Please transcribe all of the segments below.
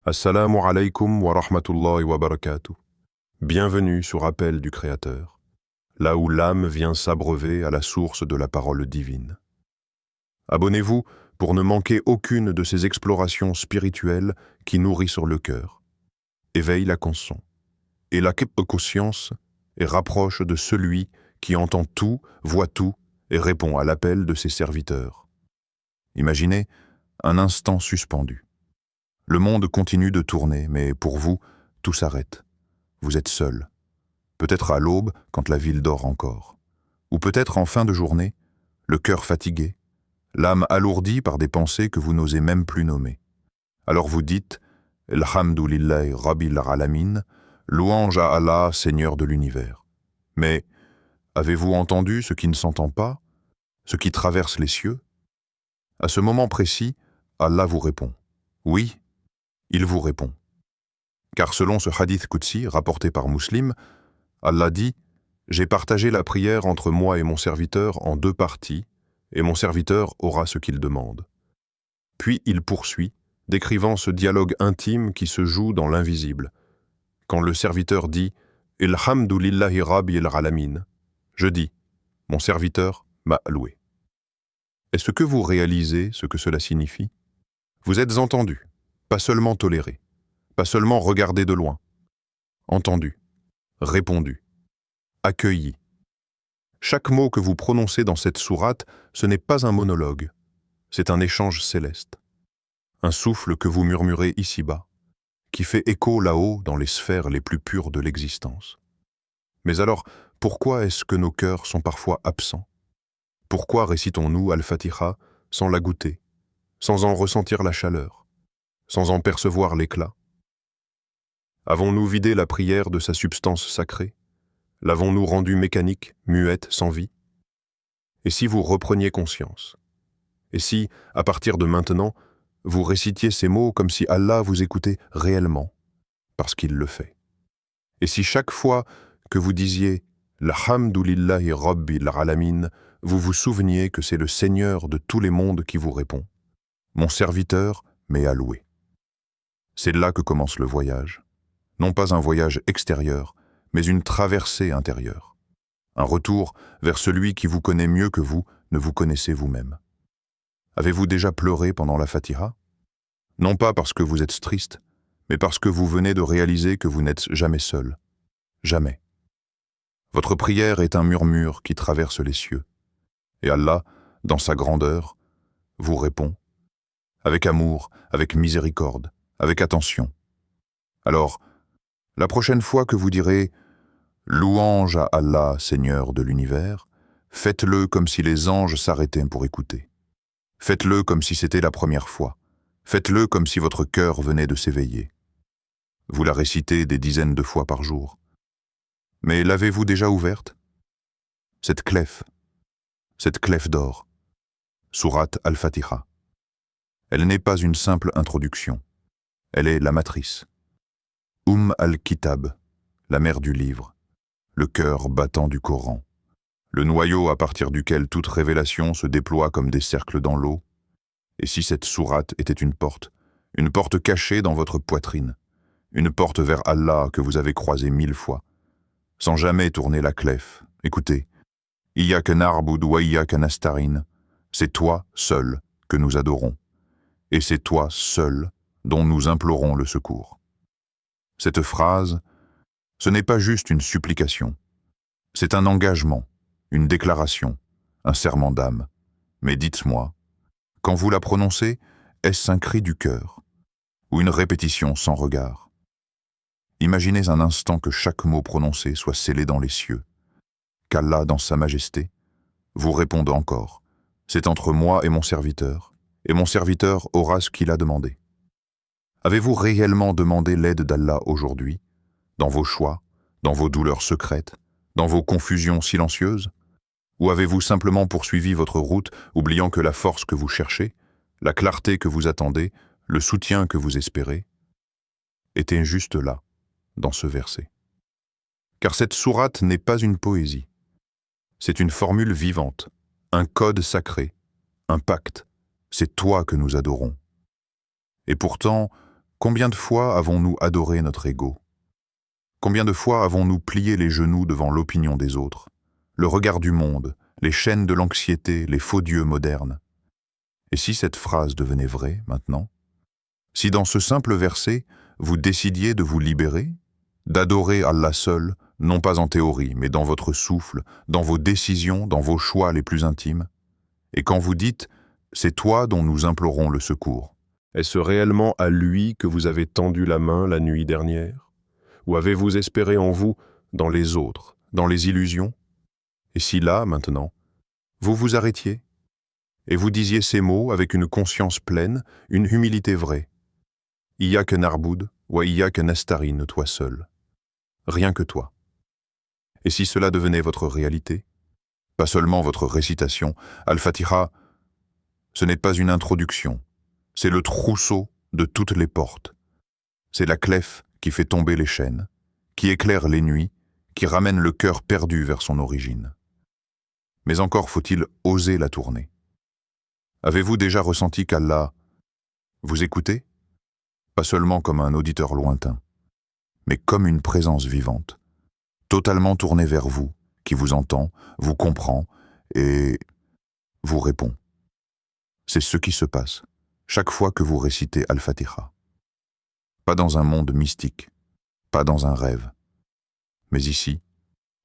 Assalamu alaikum wa rahmatullahi wa barakatuh. Bienvenue sur Appel du Créateur, là où l'âme vient s'abreuver à la source de la parole divine. Abonnez-vous pour ne manquer aucune de ces explorations spirituelles qui nourrissent le cœur, éveillent la conscience et la conscience et rapproche de celui qui entend tout, voit tout et répond à l'appel de ses serviteurs. Imaginez un instant suspendu. Le monde continue de tourner, mais pour vous, tout s'arrête. Vous êtes seul. Peut-être à l'aube, quand la ville dort encore. Ou peut-être en fin de journée, le cœur fatigué, l'âme alourdie par des pensées que vous n'osez même plus nommer. Alors vous dites « Alhamdulillahi Rabbil Alamin » louange à Allah, Seigneur de l'univers. Mais avez-vous entendu ce qui ne s'entend pas, ce qui traverse les cieux? À ce moment précis, Allah vous répond « Oui ». Il vous répond. Car selon ce hadith Qudsi rapporté par Muslim, Allah dit « J'ai partagé la prière entre moi et mon serviteur en deux parties, et mon serviteur aura ce qu'il demande. » Puis il poursuit, décrivant ce dialogue intime qui se joue dans l'invisible. Quand le serviteur dit « Alhamdulillahi Rabbil Alamin », je dis « Mon serviteur m'a loué. » Est-ce que vous réalisez ce que cela signifie? Vous êtes entendu. Pas seulement toléré, pas seulement regardé de loin, entendu, répondu, accueilli. Chaque mot que vous prononcez dans cette sourate, ce n'est pas un monologue, c'est un échange céleste. Un souffle que vous murmurez ici-bas, qui fait écho là-haut dans les sphères les plus pures de l'existence. Mais alors, pourquoi est-ce que nos cœurs sont parfois absents? Pourquoi récitons-nous Al-Fatiha sans la goûter, sans en ressentir la chaleur, sans en percevoir l'éclat? Avons-nous vidé la prière de sa substance sacrée? L'avons-nous rendue mécanique, muette, sans vie? Et si vous repreniez conscience? Et si, à partir de maintenant, vous récitiez ces mots comme si Allah vous écoutait réellement, parce qu'il le fait? Et si chaque fois que vous disiez « Alhamdulillahi Rabbil Alamin », vous vous souveniez que c'est le Seigneur de tous les mondes qui vous répond? Mon serviteur m'est alloué. C'est là que commence le voyage. Non pas un voyage extérieur, mais une traversée intérieure. Un retour vers celui qui vous connaît mieux que vous ne vous connaissez vous-même. Avez-vous déjà pleuré pendant la Fatiha? Non pas parce que vous êtes triste, mais parce que vous venez de réaliser que vous n'êtes jamais seul. Jamais. Votre prière est un murmure qui traverse les cieux. Et Allah, dans sa grandeur, vous répond, avec amour, avec miséricorde, avec attention. Alors, la prochaine fois que vous direz « Louange à Allah, Seigneur de l'univers », faites-le comme si les anges s'arrêtaient pour écouter. Faites-le comme si c'était la première fois. Faites-le comme si votre cœur venait de s'éveiller. Vous la récitez des dizaines de fois par jour. Mais l'avez-vous déjà ouverte? Cette clef d'or, sourate Al-Fatiha. Elle n'est pas une simple introduction. Elle est la matrice. al-Kitab, la mère du livre, le cœur battant du Coran, le noyau à partir duquel toute révélation se déploie comme des cercles dans l'eau. Et si cette sourate était une porte cachée dans votre poitrine, une porte vers Allah que vous avez croisée 1000 fois, sans jamais tourner la clef, écoutez, Iyyaka na'budu wa iyyaka nasta'in, c'est toi seul que nous adorons, et c'est toi seul dont nous implorons le secours. Cette phrase, ce n'est pas juste une supplication, c'est un engagement, une déclaration, un serment d'âme. Mais dites-moi, quand vous la prononcez, est-ce un cri du cœur ou une répétition sans regard? Imaginez un instant que chaque mot prononcé soit scellé dans les cieux, qu'Allah, dans sa majesté, vous réponde encore, c'est entre moi et mon serviteur aura ce qu'il a demandé. Avez-vous réellement demandé l'aide d'Allah aujourd'hui, dans vos choix, dans vos douleurs secrètes, dans vos confusions silencieuses? Ou avez-vous simplement poursuivi votre route, oubliant que la force que vous cherchez, la clarté que vous attendez, le soutien que vous espérez, était juste là, dans ce verset? Car cette sourate n'est pas une poésie. C'est une formule vivante, un code sacré, un pacte. C'est toi que nous adorons. Et pourtant, Combien de fois avons-nous adoré notre ego? Combien de fois avons-nous plié les genoux devant l'opinion des autres, le regard du monde, les chaînes de l'anxiété, les faux dieux modernes? Et si cette phrase devenait vraie, maintenant? Si dans ce simple verset, vous décidiez de vous libérer, d'adorer Allah seul, non pas en théorie, mais dans votre souffle, dans vos décisions, dans vos choix les plus intimes? Et quand vous dites « c'est toi dont nous implorons le secours », est-ce réellement à lui que vous avez tendu la main la nuit dernière? Ou avez-vous espéré en vous, dans les autres, dans les illusions? Et si là, maintenant, vous vous arrêtiez et vous disiez ces mots avec une conscience pleine, une humilité vraie? Iyyaka na'budu wa iyyaka nasta'in, toi seul. Rien que toi. Et si cela devenait votre réalité? Pas seulement votre récitation. Al-Fatiha, ce n'est pas une introduction. C'est le trousseau de toutes les portes. C'est la clef qui fait tomber les chaînes, qui éclaire les nuits, qui ramène le cœur perdu vers son origine. Mais encore faut-il oser la tourner. Avez-vous déjà ressenti qu'Allah vous écoutez? Pas seulement comme un auditeur lointain, mais comme une présence vivante, totalement tournée vers vous, qui vous entend, vous comprend et vous répond. C'est ce qui se passe chaque fois que vous récitez Al-Fatiha. Pas dans un monde mystique, pas dans un rêve, mais ici,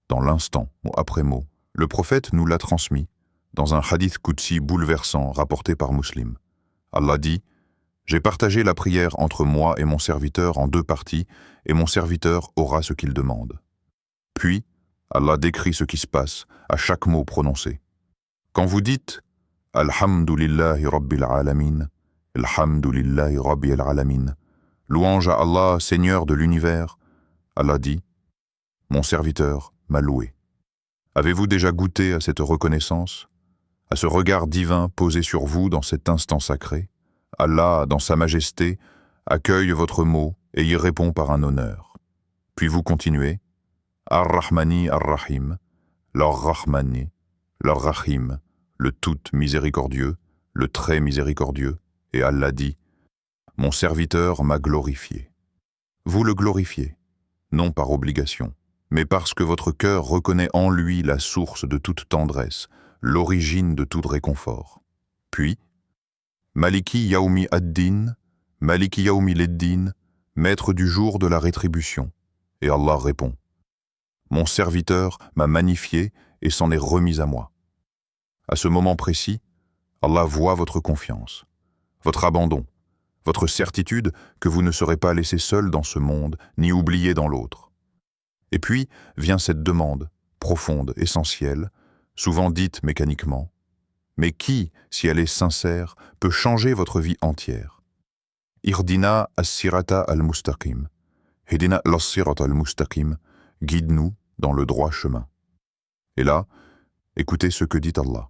dans l'instant, mot après mot, le prophète nous l'a transmis dans un hadith qudsi bouleversant rapporté par Muslim. Allah dit « J'ai partagé la prière entre moi et mon serviteur en deux parties, et mon serviteur aura ce qu'il demande. » Puis, Allah décrit ce qui se passe à chaque mot prononcé. Quand vous dites « Alhamdulillahi Rabbil Alamin » Alhamdulillahi Rabbil Alamin. Louange à Allah, Seigneur de l'univers. Allah dit, mon serviteur m'a loué. Avez-vous déjà goûté à cette reconnaissance, à ce regard divin posé sur vous dans cet instant sacré? Allah, dans sa majesté, accueille votre mot et y répond par un honneur. Puis vous continuez, Ar-Rahmani Ar-Rahim, l'Ar-Rahmani, l'Ar-Rahim, le tout miséricordieux, le très miséricordieux. Et Allah dit, mon serviteur m'a glorifié. Vous le glorifiez, non par obligation, mais parce que votre cœur reconnaît en lui la source de toute tendresse, l'origine de tout réconfort. Puis, Maliki Yaoumi ad-Din, Maliki Yaoumi led-Din, maître du jour de la rétribution. Et Allah répond, mon serviteur m'a magnifié et s'en est remis à moi. À ce moment précis, Allah voit votre confiance, votre abandon, votre certitude que vous ne serez pas laissé seul dans ce monde, ni oublié dans l'autre. Et puis vient cette demande, profonde, essentielle, souvent dite mécaniquement, mais qui, si elle est sincère, peut changer votre vie entière? Irdina as-sirata al-mustaqim, Hidina las-sirata al-mustaqim, guide-nous dans le droit chemin. Et là, écoutez ce que dit Allah.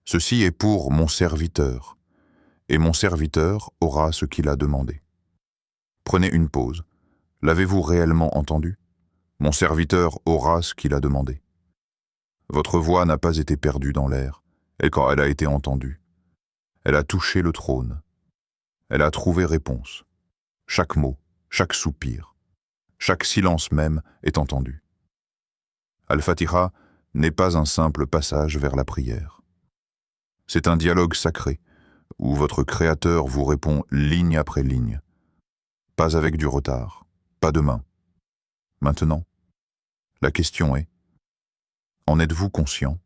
Ceci est pour mon serviteur, et mon serviteur aura ce qu'il a demandé. Prenez une pause. L'avez-vous réellement entendu? Mon serviteur aura ce qu'il a demandé. Votre voix n'a pas été perdue dans l'air, et quand elle a été entendue, elle a touché le trône. Elle a trouvé réponse. Chaque mot, chaque soupir, chaque silence même est entendu. Al-Fatiha n'est pas un simple passage vers la prière. C'est un dialogue sacré, où votre Créateur vous répond ligne après ligne. Pas avec du retard, pas demain. Maintenant, la question est, en êtes-vous conscient?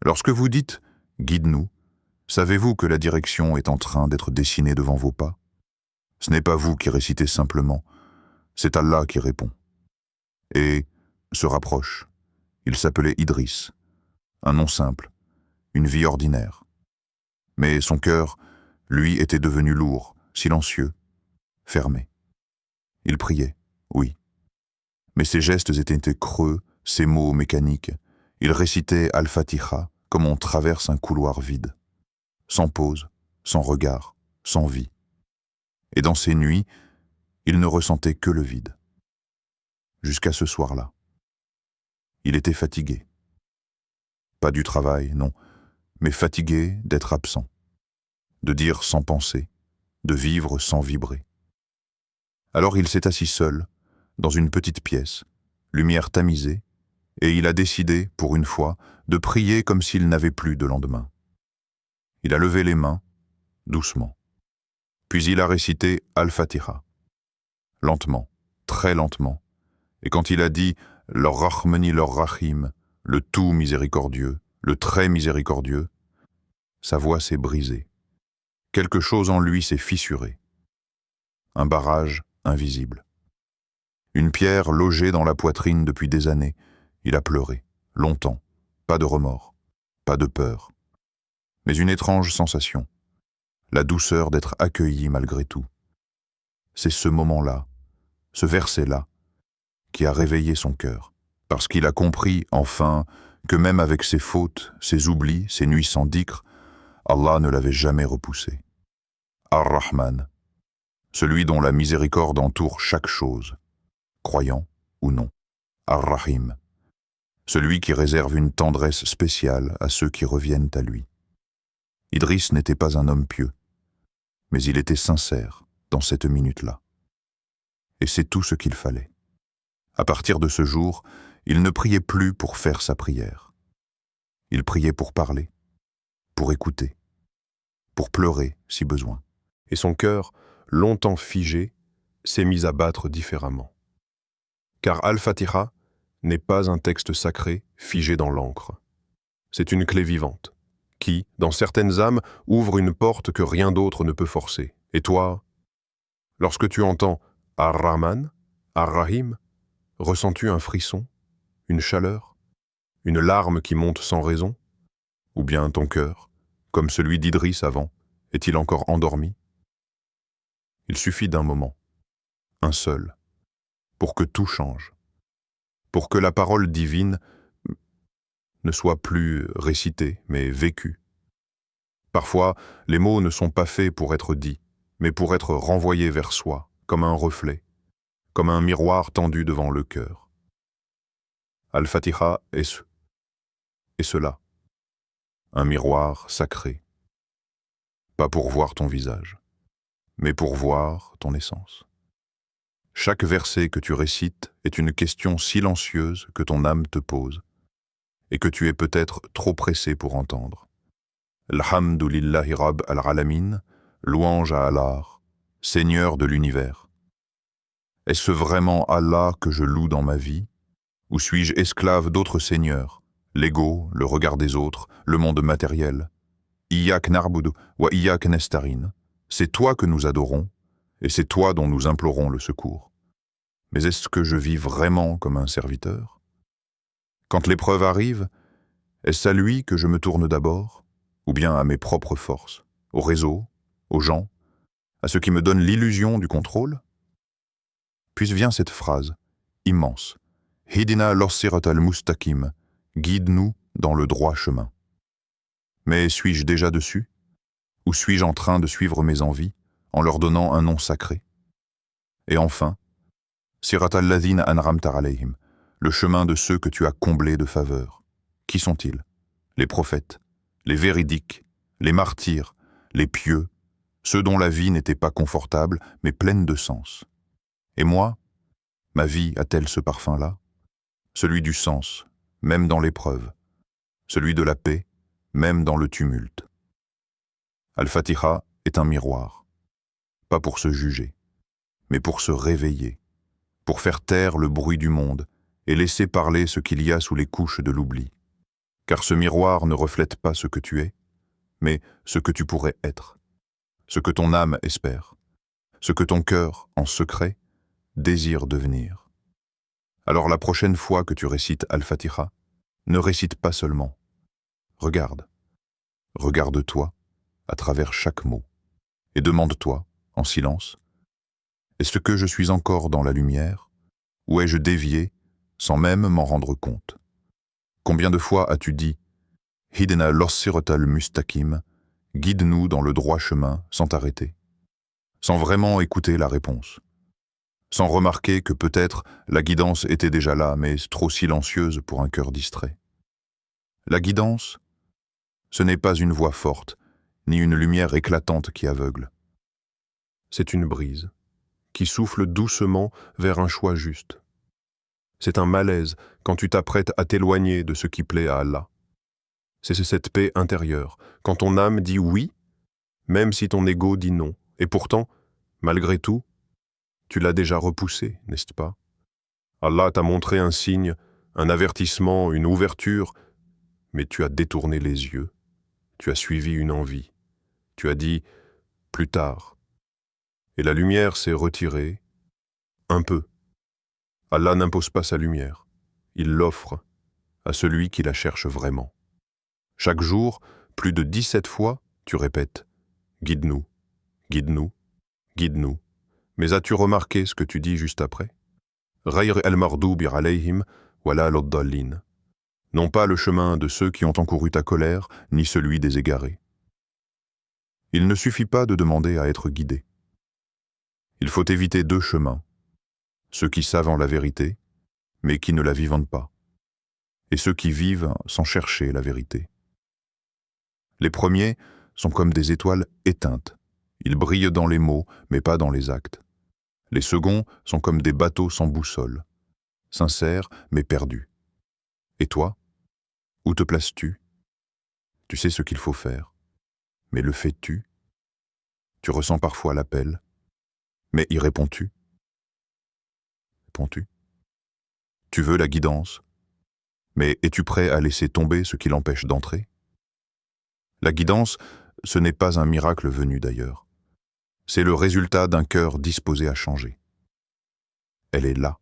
Lorsque vous dites « guide-nous », savez-vous que la direction est en train d'être dessinée devant vos pas? Ce n'est pas vous qui récitez simplement, c'est Allah qui répond. Et se rapproche. Il s'appelait Idriss, un nom simple, une vie ordinaire. Mais son cœur, lui, était devenu lourd, silencieux, fermé. Il priait, oui. Mais ses gestes étaient creux, ses mots mécaniques. Il récitait Al-Fatiha comme on traverse un couloir vide, sans pause, sans regard, sans vie. Et dans ces nuits, il ne ressentait que le vide. Jusqu'à ce soir-là. Il était fatigué. Pas du travail, non, mais fatigué d'être absent, de dire sans penser, de vivre sans vibrer. Alors il s'est assis seul, dans une petite pièce, lumière tamisée, et il a décidé, pour une fois, de prier comme s'il n'avait plus de lendemain. Il a levé les mains, doucement. Puis il a récité Al-Fatiha. Lentement, très lentement. Et quand il a dit « Leur Rahmani, leur Rahim », le tout miséricordieux, le très miséricordieux, sa voix s'est brisée. Quelque chose en lui s'est fissuré. Un barrage invisible. Une pierre logée dans la poitrine depuis des années. Il a pleuré, longtemps, pas de remords, pas de peur. Mais une étrange sensation, la douceur d'être accueilli malgré tout. C'est ce moment-là, ce verset-là, qui a réveillé son cœur, parce qu'il a compris, enfin, que même avec ses fautes, ses oublis, ses nuits sans dhikr, Allah ne l'avait jamais repoussé. Ar-Rahman, celui dont la miséricorde entoure chaque chose, croyant ou non. Ar-Rahim, celui qui réserve une tendresse spéciale à ceux qui reviennent à lui. Idriss n'était pas un homme pieux, mais il était sincère dans cette minute-là. Et c'est tout ce qu'il fallait. À partir de ce jour, il ne priait plus pour faire sa prière. Il priait pour parler, pour écouter, pour pleurer si besoin. Et son cœur, longtemps figé, s'est mis à battre différemment. Car Al-Fatiha n'est pas un texte sacré figé dans l'encre. C'est une clé vivante, qui, dans certaines âmes, ouvre une porte que rien d'autre ne peut forcer. Et toi, lorsque tu entends Ar-Rahman, Ar-Rahim, ressens-tu un frisson, une chaleur, une larme qui monte sans raison? Ou bien ton cœur, comme celui d'Idriss avant, est-il encore endormi? Il suffit d'un moment, un seul, pour que tout change, pour que la parole divine ne soit plus récitée, mais vécue. Parfois, les mots ne sont pas faits pour être dits, mais pour être renvoyés vers soi, comme un reflet, comme un miroir tendu devant le cœur. Al-Fatiha est cela, un miroir sacré, pas pour voir ton visage, mais pour voir ton essence. Chaque verset que tu récites est une question silencieuse que ton âme te pose, et que tu es peut-être trop pressé pour entendre. Alhamdulillahi Rabb al-Alamin, louange à Allah, Seigneur de l'univers. Est-ce vraiment Allah que je loue dans ma vie, ou suis-je esclave d'autres seigneurs, l'ego, le regard des autres, le monde matériel? Iyyak na'budu wa iyyak nasta'in. C'est toi que nous adorons, et c'est toi dont nous implorons le secours. Mais est-ce que je vis vraiment comme un serviteur? Quand l'épreuve arrive, est-ce à lui que je me tourne d'abord, ou bien à mes propres forces, au réseau, aux gens, à ce qui me donne l'illusion du contrôle? Puis vient cette phrase, immense, « Hidina l'ossirat al-mustaqim » guide-nous dans le droit chemin. Mais suis-je déjà dessus? Ou suis-je en train de suivre mes envies, en leur donnant un nom sacré? Et enfin, Sirat al-ladhina an'amta alayhim, le chemin de ceux que tu as comblés de faveurs. Qui sont-ils? Les prophètes, les véridiques, les martyrs, les pieux, ceux dont la vie n'était pas confortable, mais pleine de sens. Et moi, ma vie a-t-elle ce parfum-là? Celui du sens, même dans l'épreuve. Celui de la paix, même dans le tumulte. Al-Fatiha est un miroir, pas pour se juger, mais pour se réveiller, pour faire taire le bruit du monde et laisser parler ce qu'il y a sous les couches de l'oubli. Car ce miroir ne reflète pas ce que tu es, mais ce que tu pourrais être, ce que ton âme espère, ce que ton cœur, en secret, désire devenir. Alors la prochaine fois que tu récites Al-Fatiha, ne récite pas seulement. Regarde. Regarde-toi à travers chaque mot et demande-toi, en silence, est-ce que je suis encore dans la lumière ou ai-je dévié sans même m'en rendre compte? Combien de fois as-tu dit « Hidena l'ossirotal mustaqim » guide-nous dans le droit chemin sans t'arrêter, sans vraiment écouter la réponse, sans remarquer que peut-être la guidance était déjà là, mais trop silencieuse pour un cœur distrait. La guidance, ce n'est pas une voix forte, ni une lumière éclatante qui aveugle. C'est une brise, qui souffle doucement vers un choix juste. C'est un malaise quand tu t'apprêtes à t'éloigner de ce qui plaît à Allah. C'est cette paix intérieure, quand ton âme dit oui, même si ton ego dit non. Et pourtant, malgré tout, tu l'as déjà repoussé, n'est-ce pas? Allah t'a montré un signe, un avertissement, une ouverture, mais tu as détourné les yeux, tu as suivi une envie, tu as dit « plus tard ». Et la lumière s'est retirée, un peu. Allah n'impose pas sa lumière, il l'offre à celui qui la cherche vraiment. Chaque jour, plus de 17 fois, tu répètes « guide-nous, guide-nous, guide-nous ». Mais as-tu remarqué ce que tu dis juste après? « Ghayr al-mardoubi alayhim wala ad-dallin » non pas le chemin de ceux qui ont encouru ta colère, ni celui des égarés. Il ne suffit pas de demander à être guidé. Il faut éviter 2 chemins, ceux qui savent en la vérité, mais qui ne la vivent pas, et ceux qui vivent sans chercher la vérité. Les premiers sont comme des étoiles éteintes. Ils brillent dans les mots, mais pas dans les actes. Les seconds sont comme des bateaux sans boussole, sincères, mais perdus. Et toi, où te places-tu? Tu sais ce qu'il faut faire, mais le fais-tu? Tu ressens parfois l'appel, mais y réponds-tu? Réponds-tu? Tu veux la guidance, mais es-tu prêt à laisser tomber ce qui l'empêche d'entrer? La guidance, ce n'est pas un miracle venu d'ailleurs. C'est le résultat d'un cœur disposé à changer. Elle est là,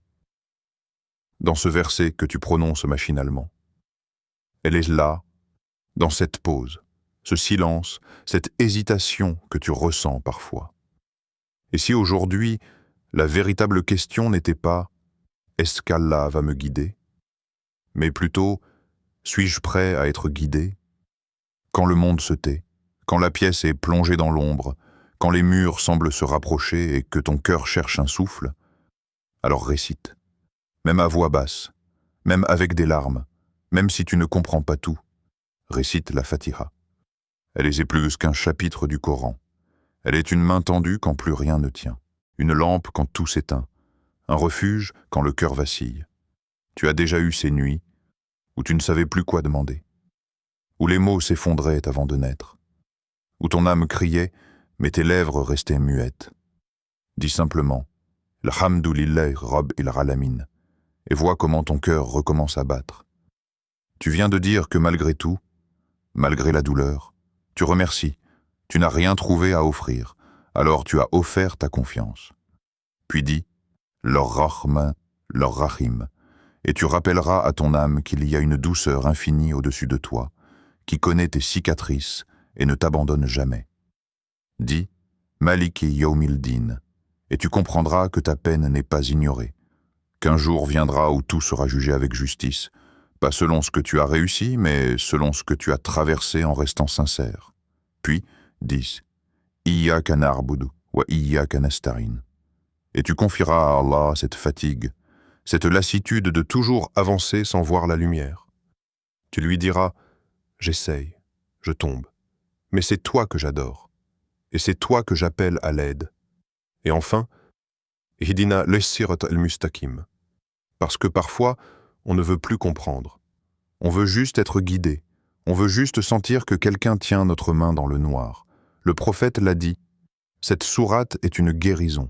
dans ce verset que tu prononces machinalement. Elle est là, dans cette pause, ce silence, cette hésitation que tu ressens parfois. Et si aujourd'hui, la véritable question n'était pas « est-ce qu'Allah va me guider ?» mais plutôt « suis-je prêt à être guidé ?» Quand le monde se tait, quand la pièce est plongée dans l'ombre, quand les murs semblent se rapprocher et que ton cœur cherche un souffle, alors récite, même à voix basse, même avec des larmes, même si tu ne comprends pas tout, récite la Fatiha. Elle est plus qu'un chapitre du Coran. Elle est une main tendue quand plus rien ne tient, une lampe quand tout s'éteint, un refuge quand le cœur vacille. Tu as déjà eu ces nuits où tu ne savais plus quoi demander, où les mots s'effondraient avant de naître, où ton âme criait, mais tes lèvres restaient muettes. Dis simplement « Alhamdoulillahi Rabb il-Alamin » et vois comment ton cœur recommence à battre. Tu viens de dire que malgré tout, malgré la douleur, tu remercies, tu n'as rien trouvé à offrir, alors tu as offert ta confiance. Puis dis « leur Rahman, leur Rahim » et tu rappelleras à ton âme qu'il y a une douceur infinie au-dessus de toi, qui connaît tes cicatrices et ne t'abandonne jamais. Dis « Maliki Yawmil Din » et tu comprendras que ta peine n'est pas ignorée, qu'un jour viendra où tout sera jugé avec justice, pas selon ce que tu as réussi, mais selon ce que tu as traversé en restant sincère. Puis, dis « Iyyaka na'budu wa iyyaka nasta'in » et tu confieras à Allah cette fatigue, cette lassitude de toujours avancer sans voir la lumière. Tu lui diras « J'essaye, je tombe, mais c'est toi que j'adore, et c'est toi que j'appelle à l'aide. » Et enfin, « Ihdina lis-sirat al-mustaqim » parce que parfois, on ne veut plus comprendre. On veut juste être guidé. On veut juste sentir que quelqu'un tient notre main dans le noir. Le prophète l'a dit. Cette sourate est une guérison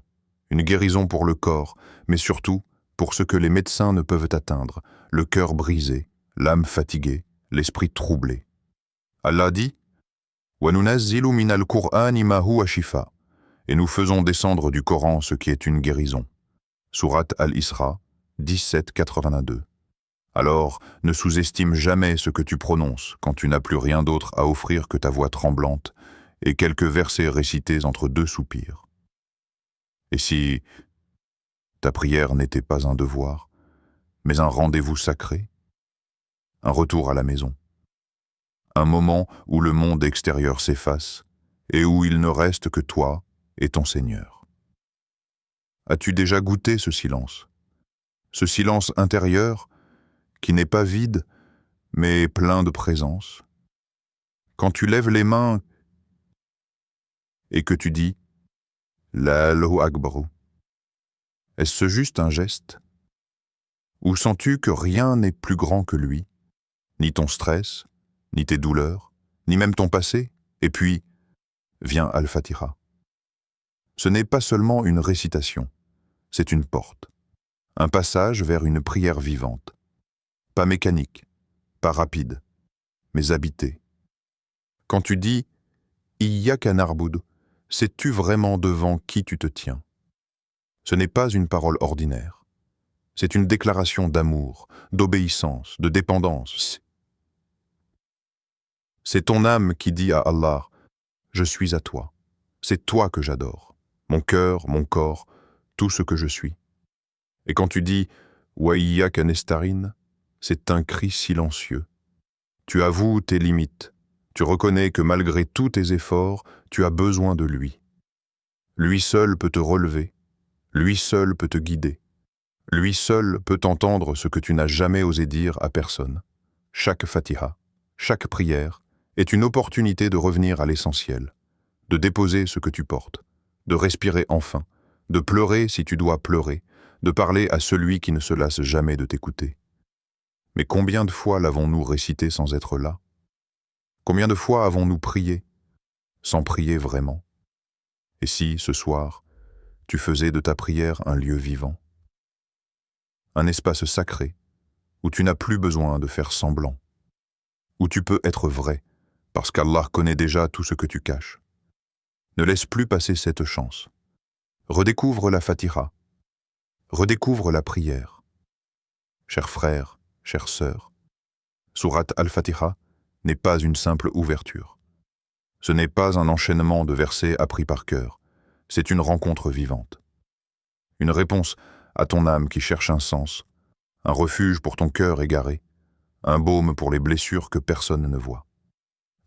pour le corps, mais surtout pour ce que les médecins ne peuvent atteindre, le cœur brisé, l'âme fatiguée, l'esprit troublé. Allah dit « Wa nunazzilu minal Qur'ani ma huwa shifa » et nous faisons descendre du Coran ce qui est une guérison. Sourate Al-Isra, 17-82. Alors, ne sous-estime jamais ce que tu prononces quand tu n'as plus rien d'autre à offrir que ta voix tremblante et quelques versets récités entre 2 soupirs. Et si ta prière n'était pas un devoir, mais un rendez-vous sacré, un retour à la maison, un moment où le monde extérieur s'efface et où il ne reste que toi et ton Seigneur. As-tu déjà goûté ce silence intérieur qui n'est pas vide, mais plein de présence? Quand tu lèves les mains et que tu dis « La Allahu Akbar » Est-ce juste un geste? Ou sens-tu que rien n'est plus grand que lui? Ni ton stress, ni tes douleurs, ni même ton passé? Et puis, vient Al-Fatiha. Ce n'est pas seulement une récitation, c'est une porte, un passage vers une prière vivante. Pas mécanique, pas rapide, mais habitée. Quand tu dis « Iyyaka na'budu », sais-tu vraiment devant qui tu te tiens? Ce n'est pas une parole ordinaire. C'est une déclaration d'amour, d'obéissance, de dépendance. C'est ton âme qui dit à Allah « Je suis à toi. C'est toi que j'adore. Mon cœur, mon corps, tout ce que je suis. » Et quand tu dis « Wa iyyaka nasta'in », c'est un cri silencieux. Tu avoues tes limites. Tu reconnais que malgré tous tes efforts, tu as besoin de lui. Lui seul peut te relever. Lui seul peut te guider. Lui seul peut entendre ce que tu n'as jamais osé dire à personne. Chaque Fatiha, chaque prière, est une opportunité de revenir à l'essentiel, de déposer ce que tu portes, de respirer enfin, de pleurer si tu dois pleurer, de parler à celui qui ne se lasse jamais de t'écouter. Mais combien de fois l'avons-nous récité sans être là? Combien de fois avons-nous prié, sans prier vraiment? Et si, ce soir, tu faisais de ta prière un lieu vivant, un espace sacré, où tu n'as plus besoin de faire semblant, où tu peux être vrai, parce qu'Allah connaît déjà tout ce que tu caches. Ne laisse plus passer cette chance. Redécouvre la Fatiha, redécouvre la prière. Chers frères, chères sœurs, Sourate Al-Fatiha n'est pas une simple ouverture. Ce n'est pas un enchaînement de versets appris par cœur, c'est une rencontre vivante. Une réponse à ton âme qui cherche un sens, un refuge pour ton cœur égaré, un baume pour les blessures que personne ne voit.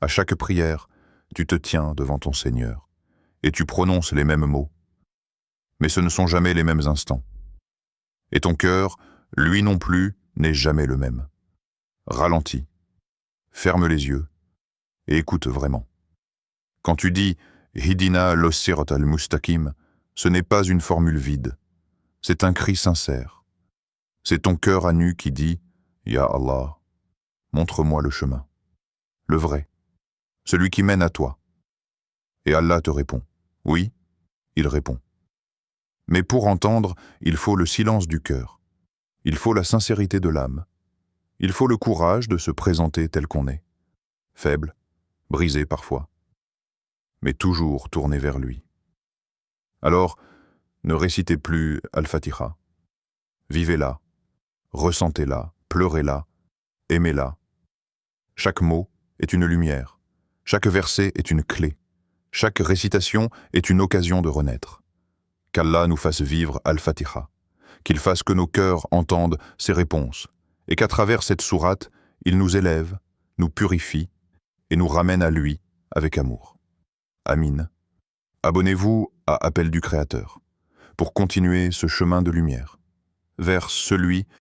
À chaque prière, tu te tiens devant ton Seigneur, et tu prononces les mêmes mots, mais ce ne sont jamais les mêmes instants. Et ton cœur, lui non plus, n'est jamais le même. Ralentis, ferme les yeux, et écoute vraiment. Quand tu dis « Hidina lo-sirat al-mustaqim », ce n'est pas une formule vide, c'est un cri sincère. C'est ton cœur à nu qui dit « Ya Allah, montre-moi le chemin, le vrai, celui qui mène à toi. » Et Allah te répond. Oui, il répond. Mais pour entendre, il faut le silence du cœur. Il faut la sincérité de l'âme. Il faut le courage de se présenter tel qu'on est. Faible, brisé parfois, mais toujours tourné vers lui. Alors, ne récitez plus Al-Fatiha. Vivez-la, ressentez-la, pleurez-la, aimez-la. Chaque mot est une lumière. Chaque verset est une clé. Chaque récitation est une occasion de renaître. Qu'Allah nous fasse vivre Al-Fatiha, qu'il fasse que nos cœurs entendent ses réponses, et qu'à travers cette sourate, il nous élève, nous purifie, et nous ramène à lui avec amour. Amin. Abonnez-vous à Appel du Créateur, pour continuer ce chemin de lumière, vers celui